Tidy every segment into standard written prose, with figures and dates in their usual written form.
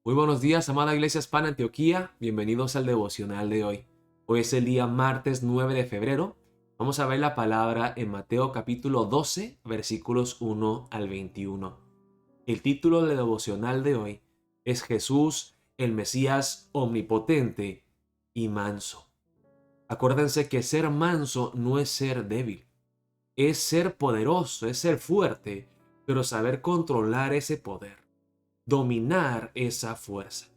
Muy buenos días, amada Iglesia Hispana Antioquía. Bienvenidos al devocional de hoy. Hoy es el día martes 9 de febrero. Vamos a ver la palabra en Mateo capítulo 12, versículos 1 al 21. El título del devocional de hoy es Jesús, el Mesías omnipotente y manso. Acuérdense que ser manso no es ser débil, es ser poderoso, es ser fuerte, pero saber controlar ese poder, dominar esa fuerza.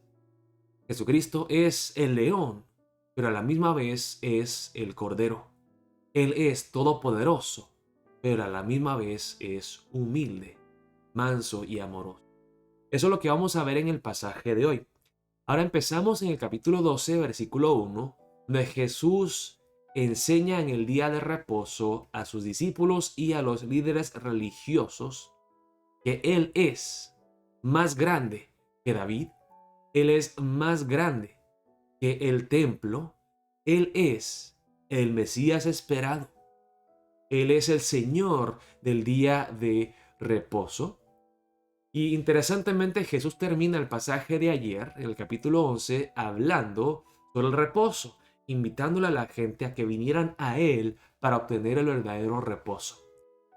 Jesucristo es el león, pero a la misma vez es el cordero. Él es todopoderoso, pero a la misma vez es humilde, manso y amoroso. Eso es lo que vamos a ver en el pasaje de hoy. Ahora empezamos en el capítulo 12, versículo 1, donde Jesús enseña en el día de reposo a sus discípulos y a los líderes religiosos que Él es más grande que David. Él es más grande que el templo. Él es el Mesías esperado. Él es el Señor del día de reposo. Y interesantemente Jesús termina el pasaje de ayer, en el capítulo 11, hablando sobre el reposo, invitándole a la gente a que vinieran a Él para obtener el verdadero reposo.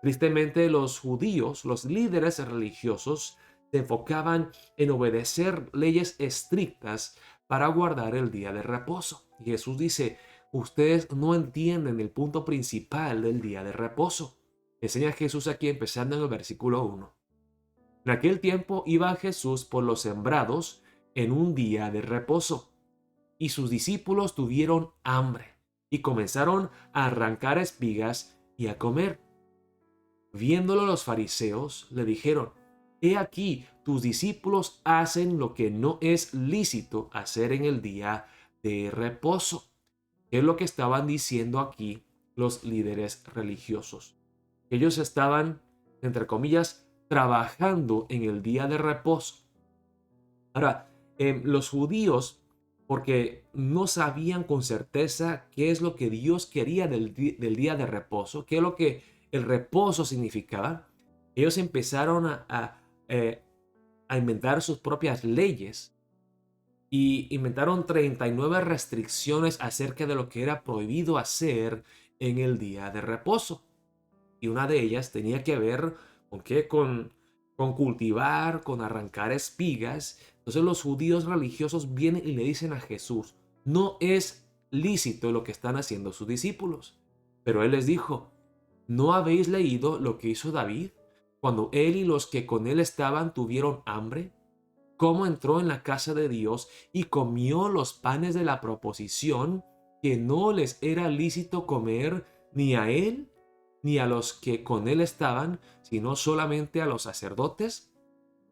Tristemente, los judíos, los líderes religiosos, se enfocaban en obedecer leyes estrictas para guardar el día de reposo. Y Jesús dice, ustedes no entienden el punto principal del día de reposo. Enseña Jesús aquí empezando en el versículo 1. En aquel tiempo iba Jesús por los sembrados en un día de reposo, y sus discípulos tuvieron hambre y comenzaron a arrancar espigas y a comer. Viéndolo los fariseos, le dijeron, he aquí, tus discípulos hacen lo que no es lícito hacer en el día de reposo. ¿Qué es lo que estaban diciendo aquí los líderes religiosos? Ellos estaban, entre comillas, trabajando en el día de reposo. Ahora, los judíos, porque no sabían con certeza qué es lo que Dios quería del día de reposo, qué es lo que el reposo significaba, ellos empezaron a inventar sus propias leyes y inventaron 39 restricciones acerca de lo que era prohibido hacer en el día de reposo. Y una de ellas tenía que ver con qué, con cultivar, con arrancar espigas. Entonces los judíos religiosos vienen y le dicen a Jesús, no es lícito lo que están haciendo sus discípulos. Pero él les dijo, ¿no habéis leído lo que hizo David cuando él y los que con él estaban tuvieron hambre? ¿Cómo entró en la casa de Dios y comió los panes de la proposición que no les era lícito comer ni a él ni a los que con él estaban, sino solamente a los sacerdotes?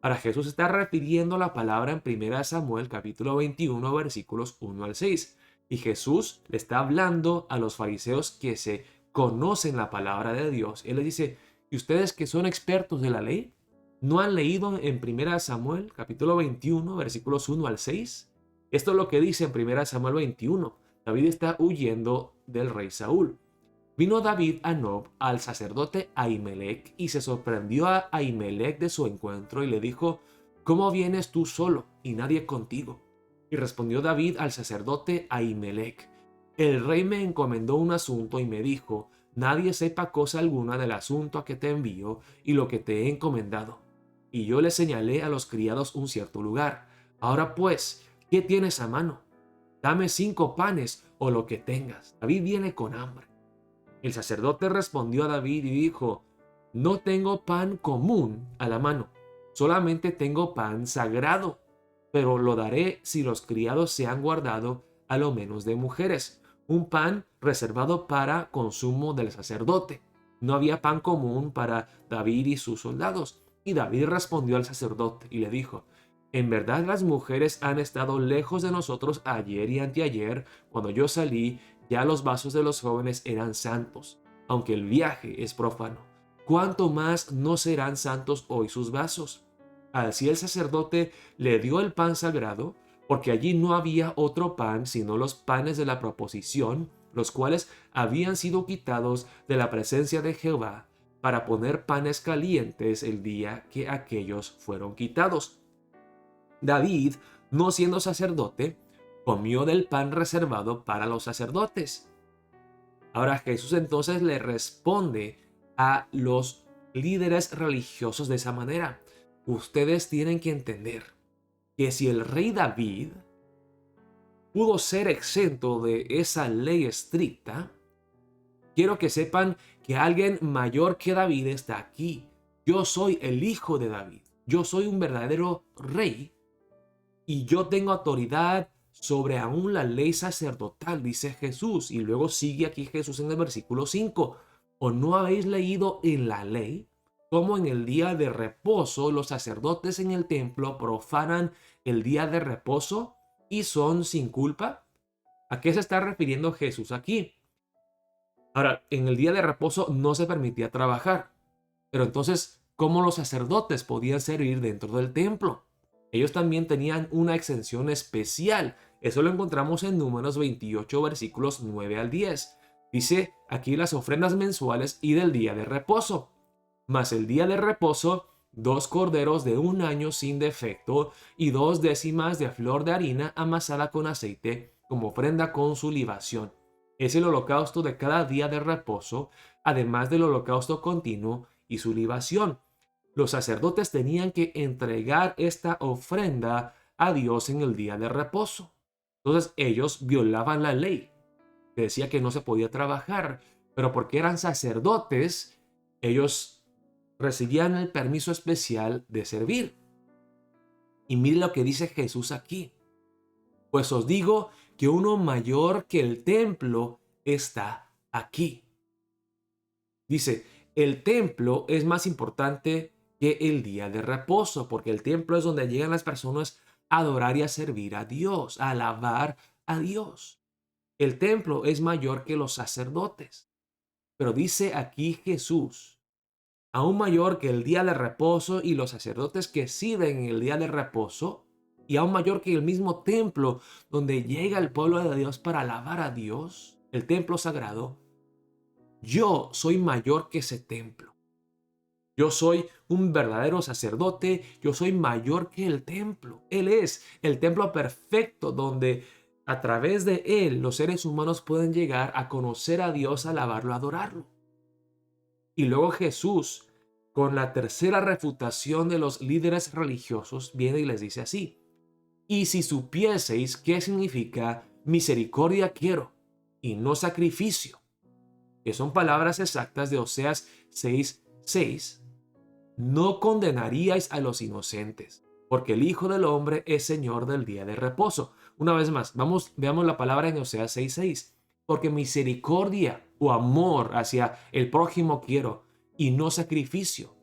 Ahora Jesús está refiriendo la palabra en 1 Samuel capítulo 21 versículos 1 al 6. Y Jesús le está hablando a los fariseos que se conocen la palabra de Dios. Él les dice, ¿y ustedes que son expertos de la ley? ¿No han leído en 1 Samuel capítulo 21 versículos 1 al 6? Esto es lo que dice en 1 Samuel 21. David está huyendo del rey Saúl. Vino David a Nob al sacerdote Ahimelech y se sorprendió a Ahimelech de su encuentro y le dijo, ¿cómo vienes tú solo y nadie contigo? Y respondió David al sacerdote Ahimelech, el rey me encomendó un asunto y me dijo, nadie sepa cosa alguna del asunto a que te envío y lo que te he encomendado. Y yo le señalé a los criados un cierto lugar. Ahora pues, ¿qué tienes a mano? Dame 5 panes o lo que tengas. David viene con hambre. El sacerdote respondió a David y dijo, no tengo pan común a la mano, solamente tengo pan sagrado, pero lo daré si los criados se han guardado a lo menos de mujeres, un pan reservado para consumo del sacerdote. No había pan común para David y sus soldados. Y David respondió al sacerdote y le dijo, en verdad las mujeres han estado lejos de nosotros ayer y anteayer, cuando yo salí. Ya los vasos de los jóvenes eran santos, aunque el viaje es profano. ¿Cuánto más no serán santos hoy sus vasos? Así el sacerdote le dio el pan sagrado, porque allí no había otro pan sino los panes de la proposición, los cuales habían sido quitados de la presencia de Jehová, para poner panes calientes el día que aquellos fueron quitados. David, no siendo sacerdote, comió del pan reservado para los sacerdotes. Ahora Jesús entonces le responde a los líderes religiosos de esa manera. Ustedes tienen que entender que si el rey David pudo ser exento de esa ley estricta, quiero que sepan que alguien mayor que David está aquí. Yo soy el hijo de David. Yo soy un verdadero rey y yo tengo autoridad sobre aún la ley sacerdotal, dice Jesús. Y luego sigue aquí Jesús en el versículo 5. ¿O no habéis leído en la ley cómo en el día de reposo los sacerdotes en el templo profanan el día de reposo y son sin culpa? ¿A qué se está refiriendo Jesús aquí? Ahora, en el día de reposo no se permitía trabajar, pero entonces, ¿cómo los sacerdotes podían servir dentro del templo? Ellos también tenían una exención especial. Eso lo encontramos en Números 28, versículos 9 al 10. Dice aquí las ofrendas mensuales y del día de reposo. Mas el día de reposo, 2 corderos de 1 año sin defecto y 2 décimas de flor de harina amasada con aceite como ofrenda con su libación. Es el holocausto de cada día de reposo, además del holocausto continuo y su libación. Los sacerdotes tenían que entregar esta ofrenda a Dios en el día de reposo. Entonces ellos violaban la ley, que decía que no se podía trabajar, pero porque eran sacerdotes, ellos recibían el permiso especial de servir. Y mire lo que dice Jesús aquí. Pues os digo que uno mayor que el templo está aquí. Dice, el templo es más importante que el día de reposo, porque el templo es donde llegan las personas a adorar y a servir a Dios, a alabar a Dios. El templo es mayor que los sacerdotes. Pero dice aquí Jesús, aún mayor que el día de reposo y los sacerdotes que sirven en el día de reposo, y aún mayor que el mismo templo donde llega el pueblo de Dios para alabar a Dios, el templo sagrado. Yo soy mayor que ese templo. Yo soy un verdadero sacerdote, yo soy mayor que el templo. Él es el templo perfecto donde a través de él los seres humanos pueden llegar a conocer a Dios, a alabarlo, a adorarlo. Y luego Jesús, con la tercera refutación de los líderes religiosos, viene y les dice así: y si supieseis qué significa misericordia quiero y no sacrificio, que son palabras exactas de Oseas 6:6, no condenaríais a los inocentes, porque el Hijo del Hombre es Señor del día de reposo. Una vez más, veamos la palabra en Oseas 6:6. Porque misericordia o amor hacia el prójimo quiero, y no sacrificio,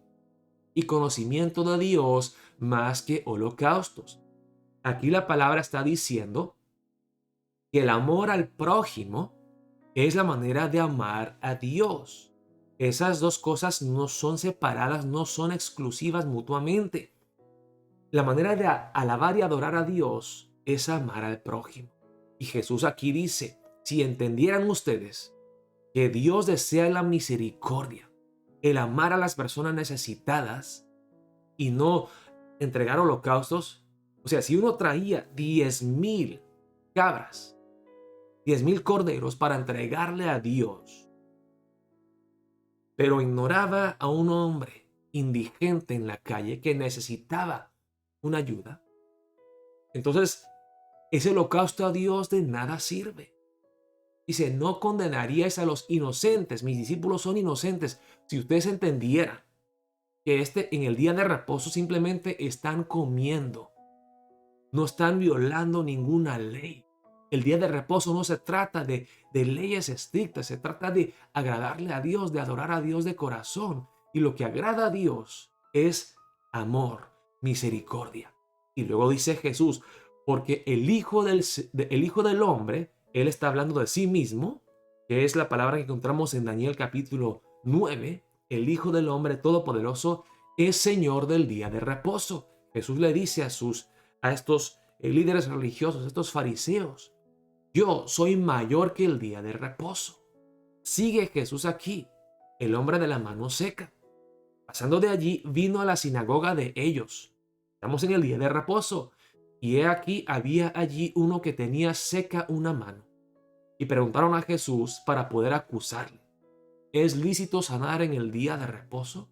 y conocimiento de Dios más que holocaustos. Aquí la palabra está diciendo que el amor al prójimo es la manera de amar a Dios. Esas dos cosas no son separadas, no son exclusivas mutuamente. La manera de alabar y adorar a Dios es amar al prójimo. Y Jesús aquí dice, si entendieran ustedes que Dios desea la misericordia, el amar a las personas necesitadas y no entregar holocaustos, o sea, si uno traía 10,000 cabras, 10,000 corderos para entregarle a Dios, pero ignoraba a un hombre indigente en la calle que necesitaba una ayuda, entonces ese holocausto a Dios de nada sirve. Dice, no condenaríais a los inocentes. Mis discípulos son inocentes. Si ustedes entendieran que en el día de reposo simplemente están comiendo, no están violando ninguna ley. El día de reposo no se trata de leyes estrictas, se trata de agradarle a Dios, de adorar a Dios de corazón. Y lo que agrada a Dios es amor, misericordia. Y luego dice Jesús, porque el Hijo del Hombre, Él está hablando de sí mismo, que es la palabra que encontramos en Daniel capítulo 9, el Hijo del Hombre Todopoderoso es Señor del día de reposo. Jesús le dice a estos líderes religiosos, estos fariseos, yo soy mayor que el día de reposo. Sigue Jesús aquí, el hombre de la mano seca. Pasando de allí, vino a la sinagoga de ellos. Estamos en el día de reposo. Y he aquí había allí uno que tenía seca una mano. Y preguntaron a Jesús para poder acusarle: ¿Es lícito sanar en el día de reposo?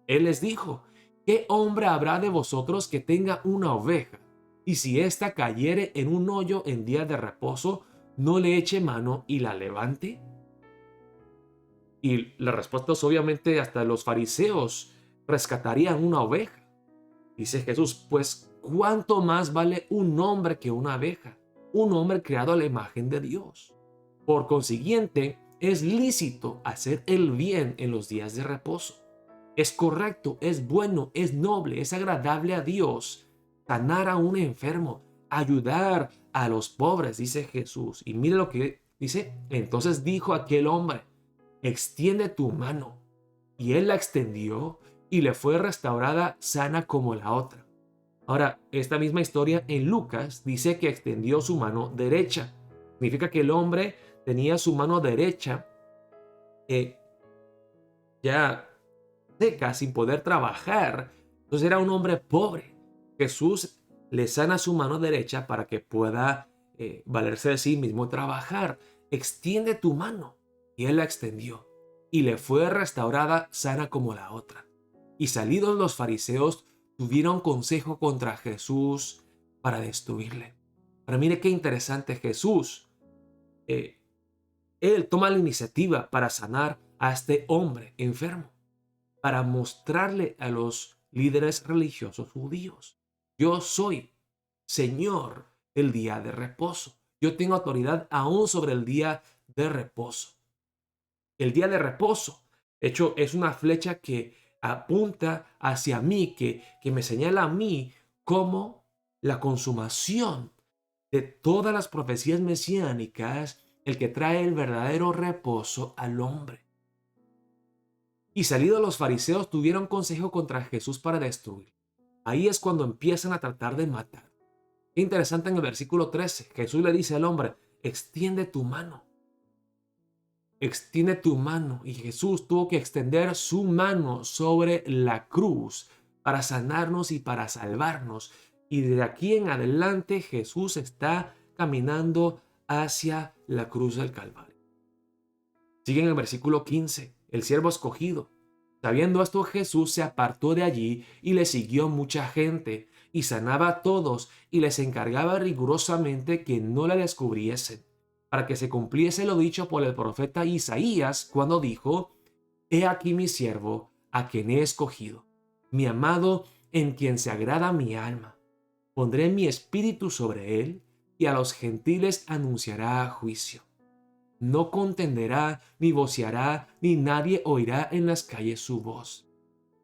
Él les dijo: ¿Qué hombre habrá de vosotros que tenga una oveja, y si ésta cayere en un hoyo en día de reposo, no le eche mano y la levante? Y la respuesta es obviamente hasta los fariseos rescatarían una oveja. Dice Jesús: pues ¿cuánto más vale un hombre que una abeja? Un hombre creado a la imagen de Dios. Por consiguiente, es lícito hacer el bien en los días de reposo. Es correcto, es bueno, es noble, es agradable a Dios sanar a un enfermo, ayudar a los pobres, dice Jesús. Y mire lo que dice: entonces dijo aquel hombre: extiende tu mano. Y él la extendió y le fue restaurada sana como la otra. Ahora, esta misma historia en Lucas dice que extendió su mano derecha. Significa que el hombre tenía su mano derecha eh, ya seca, sin poder trabajar. Entonces era un hombre pobre. Jesús le sana su mano derecha para que pueda valerse de sí mismo, trabajar. Extiende tu mano. Y él la extendió y le fue restaurada sana como la otra. Y salidos los fariseos, tuvieron consejo contra Jesús para destruirle. Pero mire qué interesante. Jesús, eh, él toma la iniciativa para sanar a este hombre enfermo, para mostrarle a los líderes religiosos judíos: yo soy Señor del día de reposo. Yo tengo autoridad aún sobre el día de reposo. El día de reposo, de hecho, es una flecha que apunta hacia mí, que me señala a mí como la consumación de todas las profecías mesiánicas, el que trae el verdadero reposo al hombre. Y salidos los fariseos, tuvieron consejo contra Jesús para destruir. Ahí es cuando empiezan a tratar de matar. Qué interesante, en el versículo 13, Jesús le dice al hombre: extiende tu mano. Extiende tu mano. Y Jesús tuvo que extender su mano sobre la cruz para sanarnos y para salvarnos. Y de aquí en adelante Jesús está caminando hacia la cruz del Calvario. Sigue en el versículo 15, el siervo escogido. Sabiendo esto, Jesús se apartó de allí y le siguió mucha gente, y sanaba a todos y les encargaba rigurosamente que no la descubriesen, para que se cumpliese lo dicho por el profeta Isaías cuando dijo: He aquí mi siervo, a quien he escogido, mi amado, en quien se agrada mi alma. Pondré mi espíritu sobre él, y a los gentiles anunciará juicio. No contenderá, ni voceará, ni nadie oirá en las calles su voz.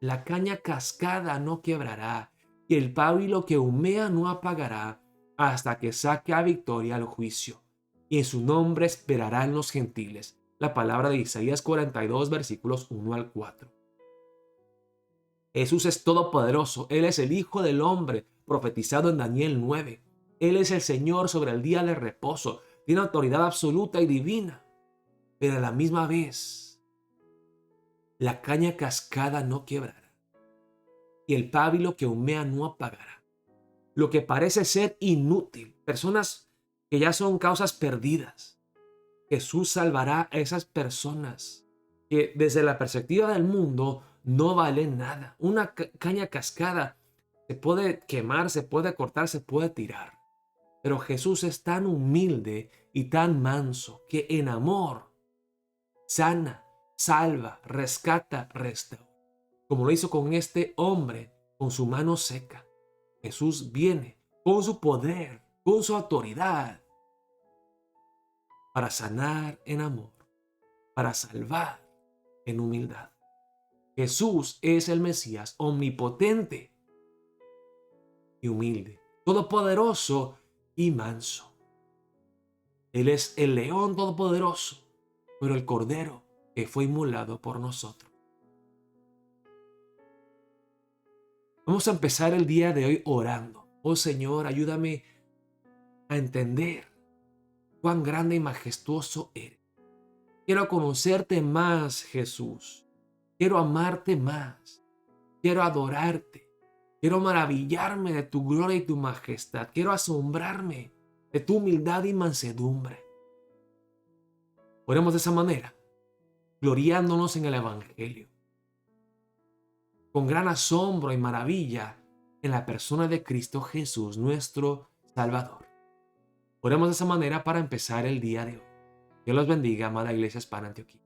La caña cascada no quebrará, y el pábilo que humea no apagará, hasta que saque a victoria al juicio. Y en su nombre esperarán los gentiles. La palabra de Isaías 42, versículos 1 al 4. Jesús es todopoderoso. Él es el Hijo del Hombre, profetizado en Daniel 9. Él es el Señor sobre el día de reposo. Tiene autoridad absoluta y divina. Pero a la misma vez, la caña cascada no quebrará, y el pábilo que humea no apagará. Lo que parece ser inútil, personas que ya son causas perdidas, Jesús salvará a esas personas que desde la perspectiva del mundo no valen nada. Una caña cascada se puede quemar, se puede cortar, se puede tirar. Pero Jesús es tan humilde y tan manso que en amor sana, salva, rescata, restaura. Como lo hizo con este hombre, con su mano seca. Jesús viene con su poder, con su autoridad, para sanar en amor, para salvar en humildad. Jesús es el Mesías omnipotente y humilde, todopoderoso y manso. Él es el león todopoderoso, pero el cordero que fue inmolado por nosotros. Vamos a empezar el día de hoy orando. Oh Señor, ayúdame a entender cuán grande y majestuoso eres. Quiero conocerte más, Jesús. Quiero amarte más. Quiero adorarte. Quiero maravillarme de tu gloria y tu majestad. Quiero asombrarme de tu humildad y mansedumbre. Oremos de esa manera, gloriándonos en el Evangelio, con gran asombro y maravilla en la persona de Cristo Jesús, nuestro Salvador. Oremos de esa manera para empezar el día de hoy. Dios los bendiga, amada Iglesia Hispana Antioquía.